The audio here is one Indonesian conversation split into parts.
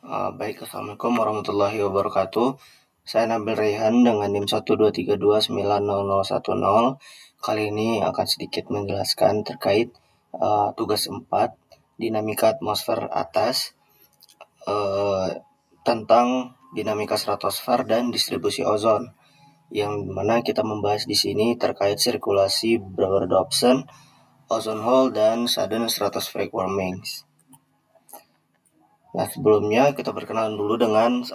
Baik, Assalamualaikum warahmatullahi wabarakatuh. Saya Nabil Rehan dengan NIM 123290010. Kali ini akan sedikit menjelaskan terkait tugas 4 dinamika atmosfer atas, uh, tentang dinamika stratosfer dan distribusi ozon. Yang mana kita membahas di sini terkait sirkulasi Broward-Dobson, ozone hole, dan sudden stratospheric warming. Nah, sebelumnya kita berkenalan dulu dengan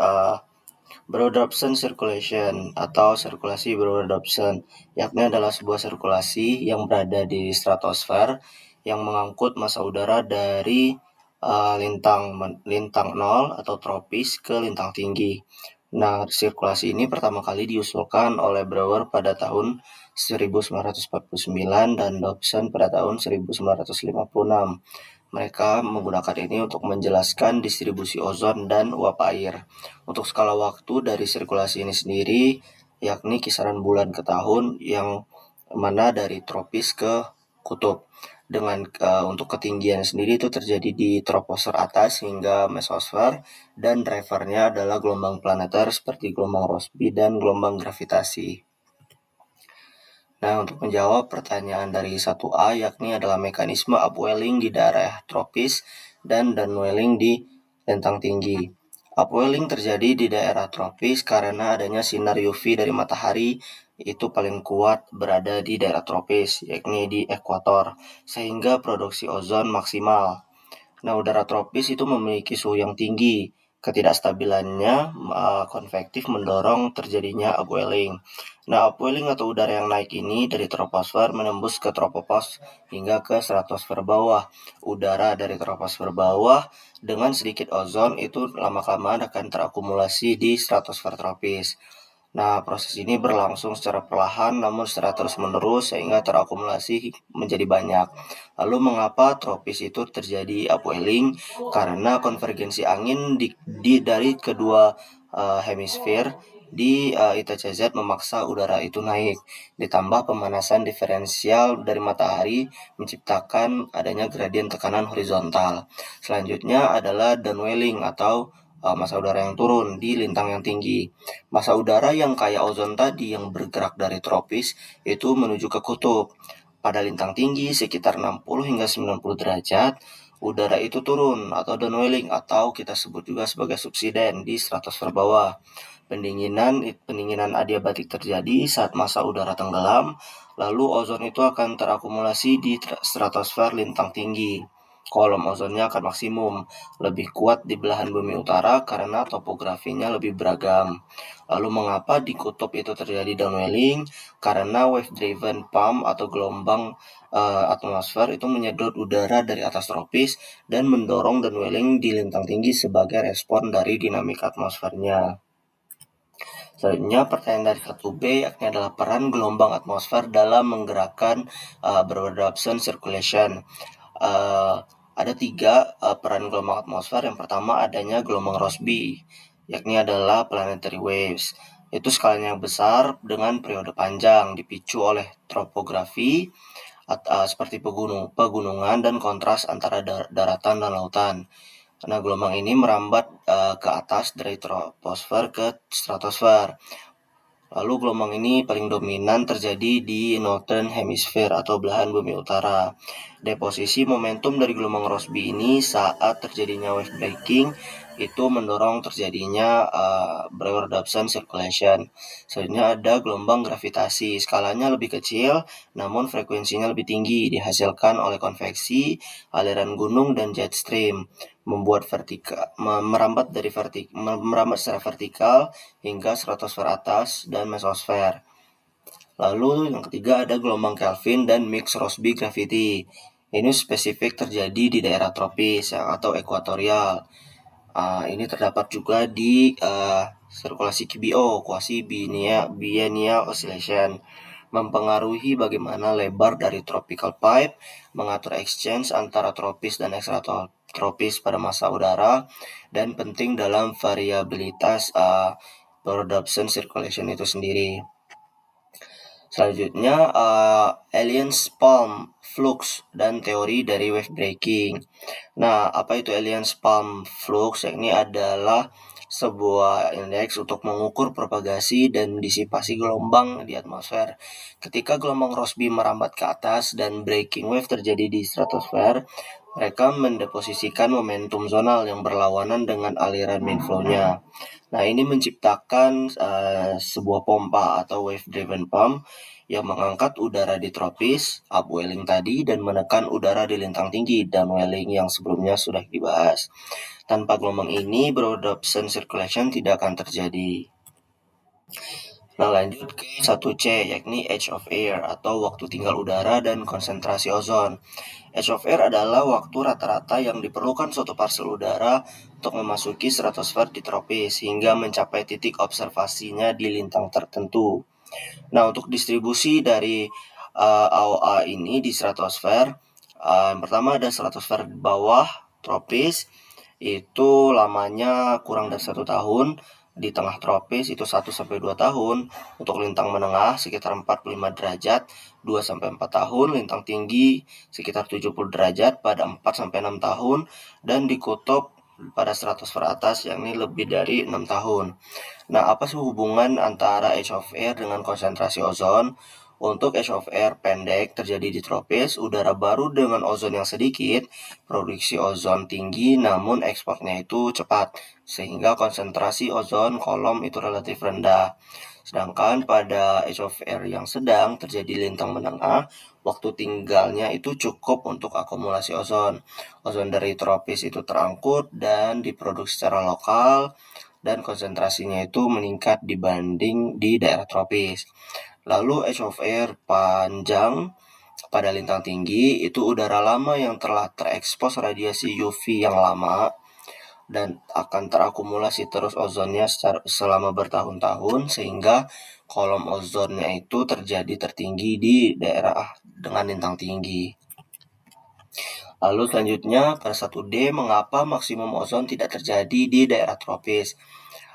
Broward-Dobson circulation atau sirkulasi Broward-Dobson, yakni adalah sebuah sirkulasi yang berada di stratosfer yang mengangkut massa udara dari lintang nol atau tropis ke lintang tinggi. Nah, sirkulasi ini pertama kali diusulkan oleh Brouwer pada tahun 1949 dan Dobson pada tahun 1956. Mereka menggunakan ini untuk menjelaskan distribusi ozon dan uap air. Untuk skala waktu dari sirkulasi ini sendiri, yakni kisaran bulan ke tahun, yang mana dari tropis ke kutub. Dengan untuk ketinggian sendiri itu terjadi di troposfer atas hingga mesosfer, dan drivernya adalah gelombang planeter seperti gelombang Rossby dan gelombang gravitasi. Nah, untuk menjawab pertanyaan dari 1A, yakni adalah mekanisme upwelling di daerah tropis dan downwelling di lintang tinggi. Upwelling terjadi di daerah tropis karena adanya sinar UV dari matahari itu paling kuat berada di daerah tropis, yakni di ekuator, sehingga produksi ozon maksimal. Nah, udara tropis itu memiliki suhu yang tinggi. Ketidakstabilannya konvektif mendorong terjadinya upwelling. Nah, upwelling atau udara yang naik ini dari troposfer menembus ke tropopause hingga ke stratosfer bawah. Udara dari troposfer bawah dengan sedikit ozon itu lama-kelamaan akan terakumulasi di stratosfer tropis. Nah, proses ini berlangsung secara perlahan namun secara terus-menerus sehingga terakumulasi menjadi banyak. Lalu mengapa tropis itu terjadi upwelling? Karena konvergensi angin dari kedua hemisfer di ITCZ memaksa udara itu naik. Ditambah pemanasan diferensial dari matahari menciptakan adanya gradien tekanan horizontal. Selanjutnya adalah downwelling atau massa udara yang turun di lintang yang tinggi. Massa udara yang kaya ozon tadi yang bergerak dari tropis itu menuju ke kutub. Pada lintang tinggi sekitar 60 hingga 90 derajat, udara itu turun atau downwelling atau kita sebut juga sebagai subsiden di stratosfer bawah. Pendinginan adiabatik terjadi saat massa udara tenggelam, lalu ozon itu akan terakumulasi di stratosfer lintang tinggi. Kolom ozonnya akan maksimum, lebih kuat di belahan bumi utara karena topografinya lebih beragam. Lalu mengapa di kutub itu terjadi downwelling? Karena wave driven pump atau gelombang atmosfer itu menyedot udara dari atas tropis dan mendorong downwelling di lintang tinggi sebagai respon dari dinamika atmosfernya. Selanjutnya pertanyaan dari 1B yakni adalah peran gelombang atmosfer dalam menggerakkan Broward-Dobson circulation. Ada 3 peran gelombang atmosfer. Yang pertama adanya gelombang Rossby, yakni adalah planetary waves. Itu skalanya yang besar dengan periode panjang, dipicu oleh topografi seperti pegunungan dan kontras antara daratan dan lautan. Nah, gelombang ini merambat ke atas dari troposfer ke stratosfer. Lalu gelombang ini paling dominan terjadi di Northern Hemisphere atau belahan bumi utara. Deposisi momentum dari gelombang Rossby ini saat terjadinya wave breaking itu mendorong terjadinya Broward-Dobson circulation. Selanjutnya ada gelombang gravitasi, skalanya lebih kecil namun frekuensinya lebih tinggi, dihasilkan oleh konveksi, aliran gunung dan jet stream, membuat merambat secara vertikal hingga stratosfer atas dan mesosfer. Lalu yang ketiga ada gelombang Kelvin dan mix Rossby gravity. Ini spesifik terjadi di daerah tropis atau ekuatorial. Ini terdapat juga di sirkulasi QBO, quasi biennial oscillation, mempengaruhi bagaimana lebar dari tropical pipe, mengatur exchange antara tropis dan ekstratropis pada massa udara, dan penting dalam variabilitas Broward-Dobson circulation itu sendiri. Selanjutnya Alien Palm Flux dan teori dari wave breaking. Nah, apa itu Alien Palm Flux? Ini adalah sebuah indeks untuk mengukur propagasi dan disipasi gelombang di atmosfer. Ketika gelombang Rossby merambat ke atas dan breaking wave terjadi di stratosfer, mereka mendeposisikan momentum zonal yang berlawanan dengan aliran main flow-nya. Nah, ini menciptakan sebuah pompa atau wave driven pump yang mengangkat udara di tropis, upwelling tadi, dan menekan udara di lintang tinggi, downwelling yang sebelumnya sudah dibahas. Tanpa gelombang ini, broad-option circulation tidak akan terjadi. Nah, lanjut ke 1C, yakni age of air atau waktu tinggal udara dan konsentrasi ozon. Age of air adalah waktu rata-rata yang diperlukan suatu parsel udara untuk memasuki stratosfer di tropis hingga mencapai titik observasinya di lintang tertentu. Nah, untuk distribusi dari AOA ini di stratosfer, yang pertama ada stratosfer bawah tropis, itu lamanya kurang dari 1 tahun. Di tengah tropis itu 1-2 tahun. Untuk lintang menengah sekitar 45 derajat 2-4 tahun. Lintang tinggi sekitar 70 derajat pada 4-6 tahun. Dan di kutub pada stratosfer atas yakni lebih dari 6 tahun. Nah, apa sih hubungan antara age of air dengan konsentrasi ozon? Untuk age of air pendek terjadi di tropis, udara baru dengan ozon yang sedikit, produksi ozon tinggi namun ekspornya itu cepat, sehingga konsentrasi ozon kolom itu relatif rendah. Sedangkan pada age of air yang sedang terjadi lintang menengah, waktu tinggalnya itu cukup untuk akumulasi ozon. Ozon dari tropis itu terangkut dan diproduksi secara lokal, dan konsentrasinya itu meningkat dibanding di daerah tropis. Lalu age of air panjang pada lintang tinggi itu udara lama yang telah terekspos radiasi UV yang lama dan akan terakumulasi terus ozonnya selama bertahun-tahun sehingga kolom ozonnya itu terjadi tertinggi di daerah dengan lintang tinggi. Lalu selanjutnya pada 1D, mengapa maksimum ozon tidak terjadi di daerah tropis?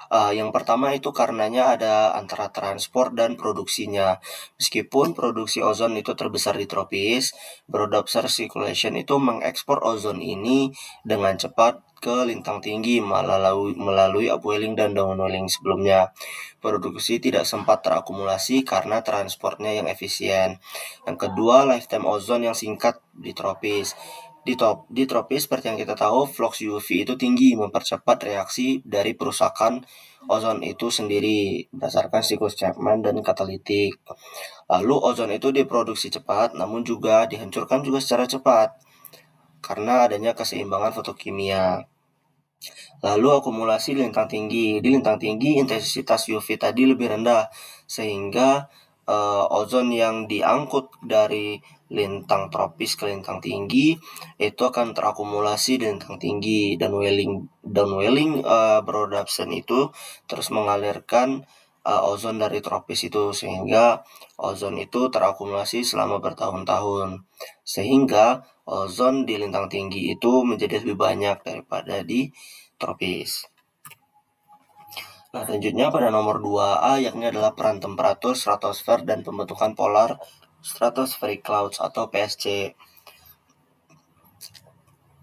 Yang pertama itu karenanya ada antara transport dan produksinya. Meskipun produksi ozon itu terbesar di tropis, broad-option circulation itu mengekspor ozon ini dengan cepat ke lintang tinggi melalui upwelling dan downwelling sebelumnya. Produksi tidak sempat terakumulasi karena transportnya yang efisien. Yang kedua, lifetime ozon yang singkat di tropis. Di tropis seperti yang kita tahu, flux UV itu tinggi, mempercepat reaksi dari perusakan ozon itu sendiri berdasarkan siklus Chapman dan katalitik. Lalu ozon itu diproduksi cepat namun juga dihancurkan juga secara cepat karena adanya keseimbangan fotokimia. Lalu akumulasi di lintang tinggi. Di lintang tinggi intensitas UV tadi lebih rendah sehingga ozon yang diangkut dari lintang tropis ke lintang tinggi itu akan terakumulasi di lintang tinggi, dan downwelling broad-option itu terus mengalirkan ozon dari tropis itu sehingga ozon itu terakumulasi selama bertahun-tahun, sehingga ozon di lintang tinggi itu menjadi lebih banyak daripada di tropis. Nah, selanjutnya pada nomor 2A yakni adalah peran temperatur stratosfer dan pembentukan polar stratospheric clouds atau PSC.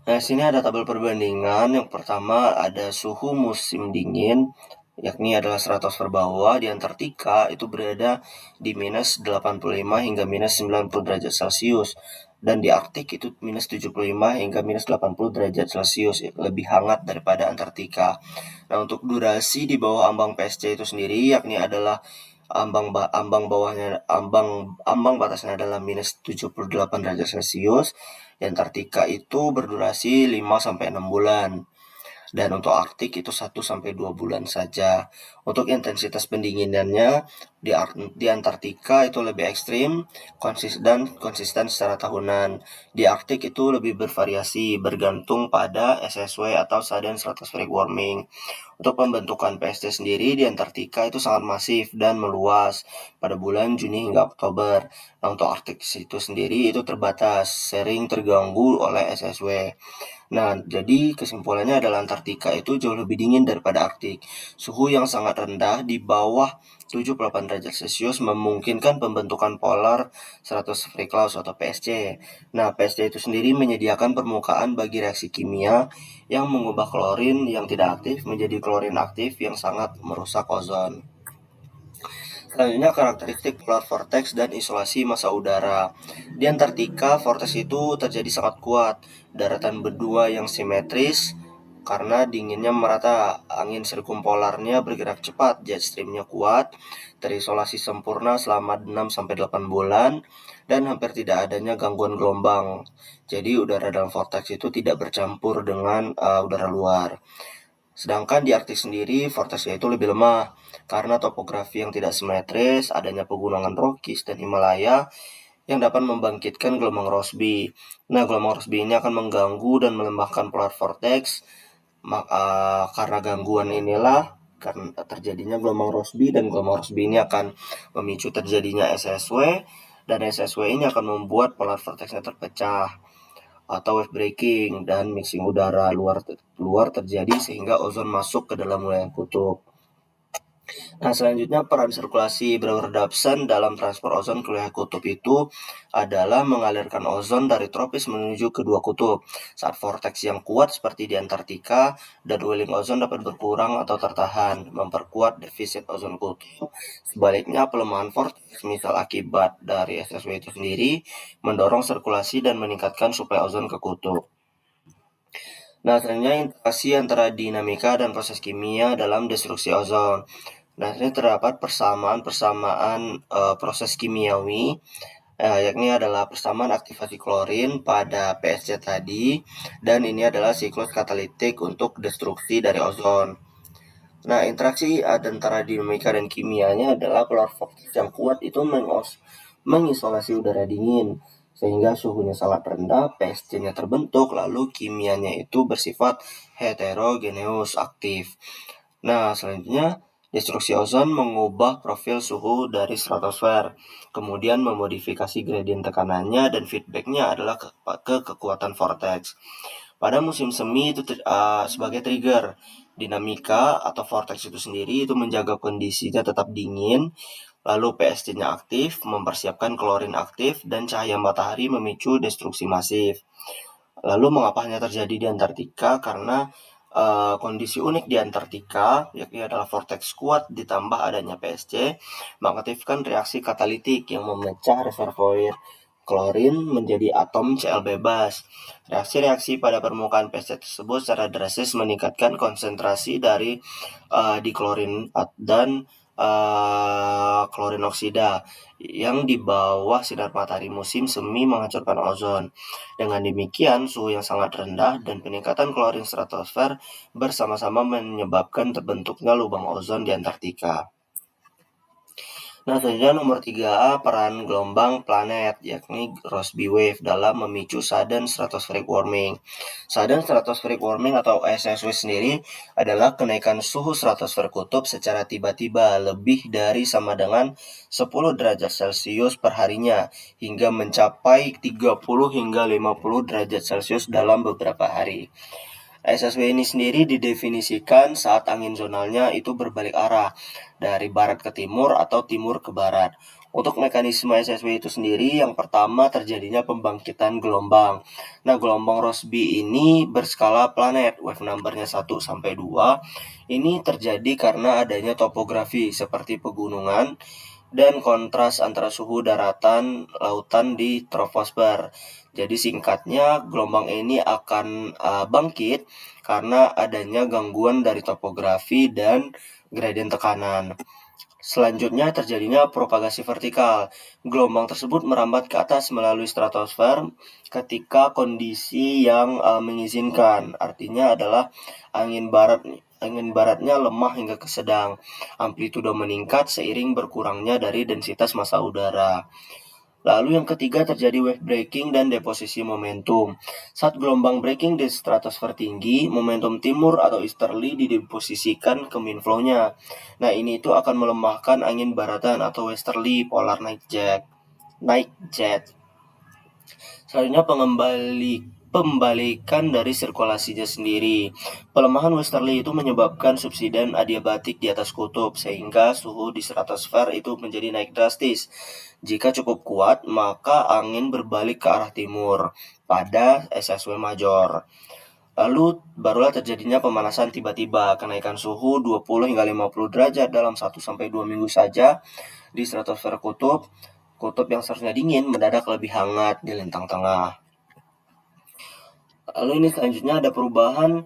Nah, sini ada tabel perbandingan. Yang pertama ada suhu musim dingin, yakni adalah stratosfer bawah di Antartika itu berada di minus 85 hingga minus 90 derajat Celcius. Dan di Arktik itu minus 75 hingga minus 80 derajat Celcius, lebih hangat daripada Antartika. Nah, untuk durasi di bawah ambang PSC itu sendiri yakni adalah ambang batasnya adalah minus 78 derajat Celcius. Di Antartika itu berdurasi 5-6 bulan. Dan untuk Arktik itu 1-2 bulan saja. Untuk intensitas pendinginannya di Antartika itu lebih ekstrim, konsisten secara tahunan. Di Arktik itu lebih bervariasi bergantung pada SSW atau Sudden Stratospheric Warming. Untuk pembentukan PSC sendiri di Antartika itu sangat masif dan meluas pada bulan Juni hingga Oktober. Nah, untuk Arktik itu sendiri itu terbatas, sering terganggu oleh SSW. Nah, jadi kesimpulannya adalah Antartika itu jauh lebih dingin daripada Arktik. Suhu yang sangat sangat rendah di bawah 78 derajat Celcius memungkinkan pembentukan polar stratospheric clouds atau PSC. Nah, PSC itu sendiri menyediakan permukaan bagi reaksi kimia yang mengubah klorin yang tidak aktif menjadi klorin aktif yang sangat merusak ozon. Selanjutnya karakteristik polar vortex dan isolasi massa udara. Di Antartika, vortex itu terjadi sangat kuat. Daratan berdua yang simetris karena dinginnya merata, angin sirkumpolarnya bergerak cepat, jet streamnya kuat, terisolasi sempurna selama 6-8 bulan, dan hampir tidak adanya gangguan gelombang. Jadi udara dalam vortex itu tidak bercampur dengan udara luar. Sedangkan di Arktik sendiri, vortexnya itu lebih lemah karena topografi yang tidak simetris, adanya pegunungan Rockies dan Himalaya yang dapat membangkitkan gelombang Rossby. Nah, gelombang Rossby ini akan mengganggu dan melemahkan polar vortex. Karena gangguan inilah karena terjadinya gelombang Rossby, dan gelombang Rossby ini akan memicu terjadinya SSW, dan SSW ini akan membuat polar vortexnya terpecah atau wave breaking dan mixing udara luar terjadi sehingga ozon masuk ke dalam wilayah kutub. Nah, selanjutnya peran sirkulasi Brauer-Dawson dalam transport ozon ke wilayah kutub itu adalah mengalirkan ozon dari tropis menuju ke dua kutub. Saat vortex yang kuat seperti di Antartika, dan welling ozon dapat berkurang atau tertahan, memperkuat defisit ozon kutub. Sebaliknya, pelemahan vortex, misal akibat dari SSW itu sendiri, mendorong sirkulasi dan meningkatkan suplai ozon ke kutub. Nah, selanjutnya interaksi antara dinamika dan proses kimia dalam destruksi ozon. Nah, ini terdapat persamaan proses kimiawi, yakni adalah persamaan aktivasi klorin pada PSC tadi, dan ini adalah siklus katalitik untuk destruksi dari ozon. Nah, interaksi antara dinamika dan kimianya adalah polar vortex yang kuat itu mengisolasi udara dingin, sehingga suhunya sangat rendah, PSC-nya terbentuk, lalu kimianya itu bersifat heterogeneus aktif. Nah, selanjutnya destruksi ozon mengubah profil suhu dari stratosfer, kemudian memodifikasi gradien tekanannya, dan feedbacknya adalah ke kekuatan vortex. Pada musim semi itu sebagai trigger, dinamika atau vortex itu sendiri itu menjaga kondisinya tetap dingin, lalu PSC-nya aktif, mempersiapkan klorin aktif, dan cahaya matahari memicu destruksi masif. Lalu mengapa hanya terjadi di Antartika? Karena kondisi unik di Antartika, yakni adalah vortex kuat ditambah adanya PSC, mengaktifkan reaksi katalitik yang memecah reservoir klorin menjadi atom Cl bebas. Reaksi-reaksi pada permukaan PSC tersebut secara drastis meningkatkan konsentrasi dari diklorin dan klorin oksida yang di bawah sinar matahari musim semi menghancurkan ozon. Dengan demikian, suhu yang sangat rendah dan peningkatan klorin stratosfer bersama-sama menyebabkan terbentuknya lubang ozon di Antartika. Nah, selanjutnya nomor 3A, peran gelombang planet, yakni Rossby wave dalam memicu sudden stratospheric warming. Sudden stratospheric warming atau SSW sendiri adalah kenaikan suhu stratosfer kutub secara tiba-tiba lebih dari sama dengan 10 derajat Celcius per harinya, hingga mencapai 30 hingga 50 derajat Celcius dalam beberapa hari. SSW ini sendiri didefinisikan saat angin zonalnya itu berbalik arah dari barat ke timur atau timur ke barat. Untuk mekanisme SSW itu sendiri, yang pertama terjadinya pembangkitan gelombang. Nah, gelombang Rossby ini berskala planet, wave number-nya 1 sampai 2. Ini terjadi karena adanya topografi seperti pegunungan dan kontras antara suhu daratan lautan di troposfer. Jadi singkatnya, gelombang ini akan bangkit karena adanya gangguan dari topografi dan gradien tekanan. Selanjutnya terjadinya propagasi vertikal. Gelombang tersebut merambat ke atas melalui stratosfer ketika kondisi yang mengizinkan. Artinya adalah angin baratnya lemah hingga ke sedang. Amplitudo meningkat seiring berkurangnya dari densitas massa udara. Lalu yang ketiga terjadi wave breaking dan deposisi momentum. Saat gelombang breaking di stratosfer tinggi, momentum timur atau easterly dideposisikan ke main flow-nya. Nah, ini itu akan melemahkan angin baratan atau westerly polar night jet. Selanjutnya pembalikan dari sirkulasinya sendiri. Pelemahan westerly itu menyebabkan subsiden adiabatik di atas kutub, sehingga suhu di stratosfer itu menjadi naik drastis. Jika cukup kuat, maka angin berbalik ke arah timur pada SSW major. Lalu barulah terjadinya pemanasan tiba-tiba, kenaikan suhu 20 hingga 50 derajat dalam 1-2 minggu saja di stratosfer kutub. Kutub yang seharusnya dingin mendadak lebih hangat di lintang tengah. Lalu ini selanjutnya ada perubahan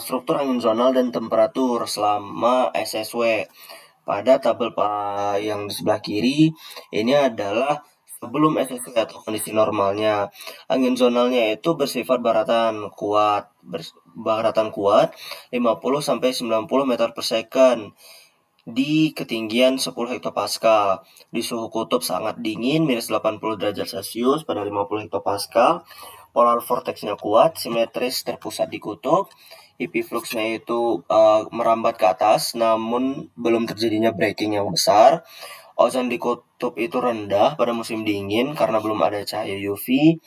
struktur angin zonal dan temperatur selama SSW. Pada tabel yang di sebelah kiri, ini adalah sebelum SSW atau kondisi normalnya. Angin zonalnya itu bersifat baratan kuat 50-90 meter per second di ketinggian 10 hektopascal. Di suhu kutub sangat dingin, minus 80 derajat Celcius pada 50 hektopascal. Polar vortexnya kuat, simetris terpusat di kutub. IP fluxnya itu merambat ke atas, namun belum terjadinya breaking yang besar. Ozon di kutub itu rendah pada musim dingin karena belum ada cahaya UV.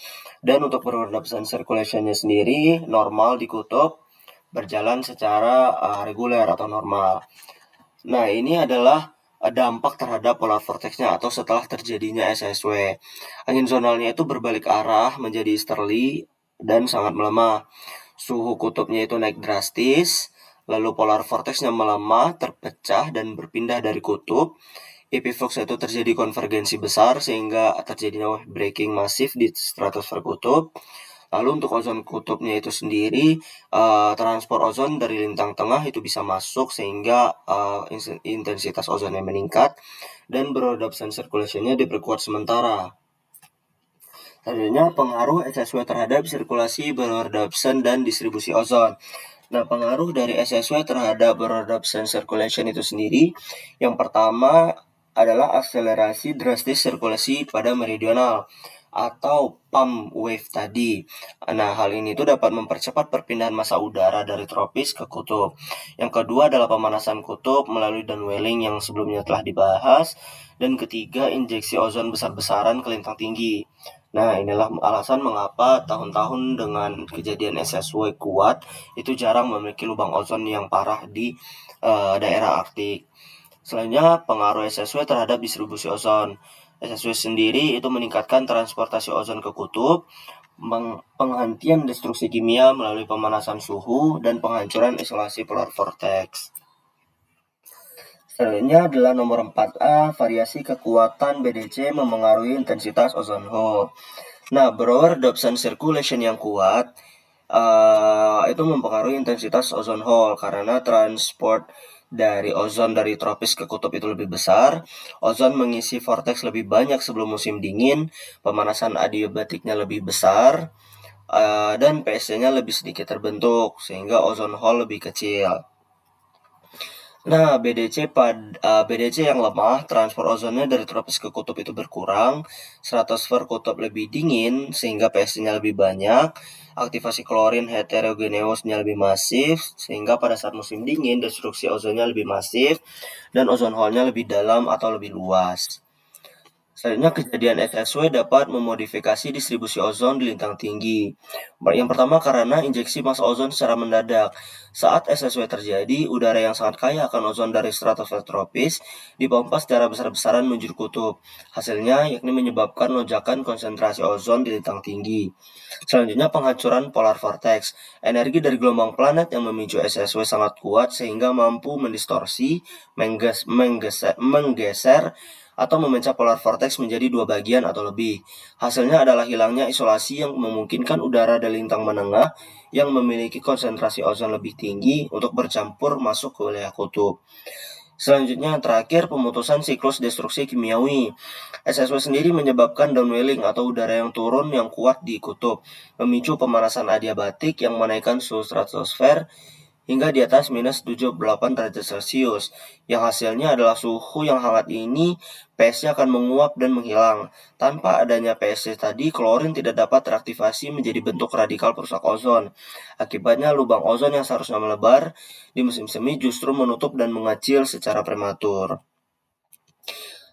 Dan untuk peredaran circulationnya sendiri, normal di kutub, berjalan secara reguler atau normal. Nah, ini adalah dampak terhadap polar vortexnya atau setelah terjadinya SSW. Angin zonalnya itu berbalik arah menjadi easterly dan sangat melemah. Suhu kutubnya itu naik drastis, lalu polar vortexnya melemah, terpecah dan berpindah dari kutub. Epiflux itu terjadi konvergensi besar sehingga terjadinya wave breaking masif di stratosfer kutub. Lalu untuk ozon kutubnya itu sendiri, transport ozon dari lintang tengah itu bisa masuk sehingga intensitas ozonnya meningkat dan Broad-Dobson circulation-nya diperkuat sementara. Selanjutnya pengaruh SSW terhadap sirkulasi Broad-Dobson dan distribusi ozon. Nah, pengaruh dari SSW terhadap Broad-Dobson circulation itu sendiri, yang pertama adalah akselerasi drastis sirkulasi pada meridional atau pump wave tadi. Nah, hal ini tuh dapat mempercepat perpindahan massa udara dari tropis ke kutub. Yang kedua adalah pemanasan kutub melalui downwelling yang sebelumnya telah dibahas. Dan ketiga, injeksi ozon besar-besaran ke lintang tinggi. Nah, inilah alasan mengapa tahun-tahun dengan kejadian SSW kuat itu jarang memiliki lubang ozon yang parah di daerah Arktik. Selanjutnya, pengaruh SSW terhadap distribusi ozon. SSW sendiri itu meningkatkan transportasi ozon ke kutub, penghentian destruksi kimia melalui pemanasan suhu, dan penghancuran isolasi polar vortex. Selanjutnya adalah nomor 4A, variasi kekuatan BDC memengaruhi intensitas ozon hole. Nah, Brouwer-Dobson circulation yang kuat itu mempengaruhi intensitas ozon hole karena transport dari ozon dari tropis ke kutub itu lebih besar. Ozon mengisi vortex lebih banyak sebelum musim dingin, pemanasan adiabatiknya lebih besar, dan PSC-nya lebih sedikit terbentuk sehingga ozon hole lebih kecil. Nah, BDC yang lemah, transport ozonnya dari tropis ke kutub itu berkurang, stratosfer kutub lebih dingin sehingga PSC-nya lebih banyak, aktivasi klorin heterogeneusnya lebih masif sehingga pada saat musim dingin destruksi ozonnya lebih masif dan ozon hole-nya lebih dalam atau lebih luas. Selanjutnya, kejadian SSW dapat memodifikasi distribusi ozon di lintang tinggi. Yang pertama karena injeksi massa ozon secara mendadak. Saat SSW terjadi, udara yang sangat kaya akan ozon dari stratosfer tropis dipompa secara besar-besaran menuju kutub. Hasilnya yakni menyebabkan lonjakan konsentrasi ozon di lintang tinggi. Selanjutnya, penghancuran polar vortex. Energi dari gelombang planet yang memicu SSW sangat kuat sehingga mampu mendistorsi, menggeser atau memecah polar vortex menjadi dua bagian atau lebih. Hasilnya adalah hilangnya isolasi yang memungkinkan udara dari lintang menengah yang memiliki konsentrasi ozon lebih tinggi untuk bercampur masuk ke wilayah kutub. Selanjutnya, terakhir, pemutusan siklus destruksi kimiawi. SSW sendiri menyebabkan downwelling atau udara yang turun yang kuat di kutub, memicu pemanasan adiabatik yang menaikkan suhu stratosfer hingga di atas minus 78 derajat Celcius. Yang hasilnya adalah suhu yang hangat ini, PSC akan menguap dan menghilang. Tanpa adanya PSC tadi, klorin tidak dapat teraktivasi menjadi bentuk radikal perusak ozon. Akibatnya, lubang ozon yang seharusnya melebar di musim semi justru menutup dan mengecil secara prematur.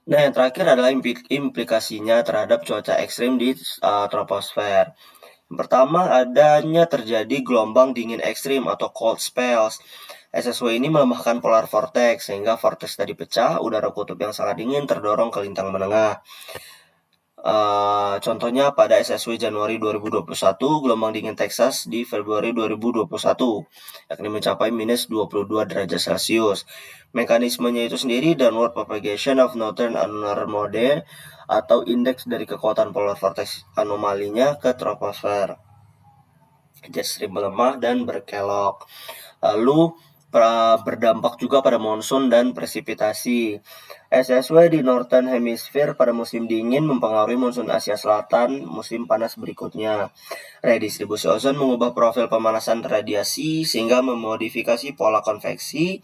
Nah, yang terakhir adalah implikasinya terhadap cuaca ekstrim di troposfer. Pertama, adanya terjadi gelombang dingin ekstrim atau cold spells. SSW ini melemahkan polar vortex, sehingga vortex tadi pecah, udara kutub yang sangat dingin terdorong ke lintang menengah. Contohnya pada SSW Januari 2021, gelombang dingin Texas di Februari 2021, yakni mencapai minus 22 derajat Celcius. Mekanismenya itu sendiri downward propagation of northern annular mode atau indeks dari kekuatan polar vortex anomalinya ke troposfer. Jet stream melemah dan berkelok. Lalu berdampak juga pada monsun dan presipitasi. SSW di Northern Hemisphere pada musim dingin mempengaruhi monsun Asia Selatan musim panas berikutnya. Redistribusi ozon mengubah profil pemanasan radiasi sehingga memodifikasi pola konveksi.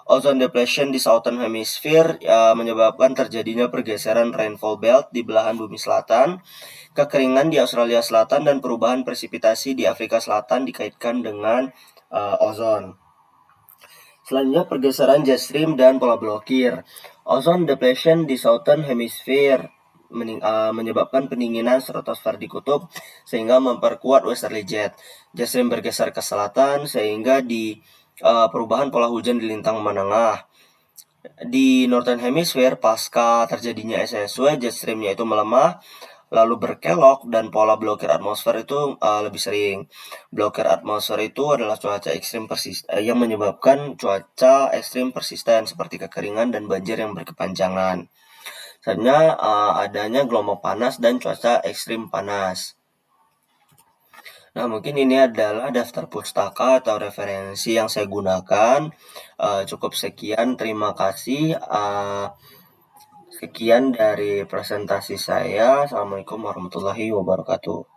Ozone depletion di Southern Hemisphere menyebabkan terjadinya pergeseran rainfall belt di belahan bumi selatan, kekeringan di Australia Selatan, dan perubahan presipitasi di Afrika Selatan dikaitkan dengan ozon. Selanjutnya pergeseran jet stream dan pola blokir. Ozone depletion di Southern Hemisphere menyebabkan pendinginan stratosfer di kutub sehingga memperkuat westerly jet. Jet stream bergeser ke selatan sehingga di perubahan pola hujan di lintang menengah. Di Northern Hemisphere pasca terjadinya SSW, jet streamnya itu melemah, lalu berkelok, dan pola blokir atmosfer itu lebih sering. Blokir atmosfer itu adalah cuaca ekstrim yang menyebabkan cuaca ekstrim persisten seperti kekeringan dan banjir yang berkepanjangan. Selanjutnya adanya gelombang panas dan cuaca ekstrim panas. Nah, mungkin ini adalah daftar pustaka atau referensi yang saya gunakan. Cukup sekian, terima kasih. Sekian dari presentasi saya. Assalamualaikum warahmatullahi wabarakatuh.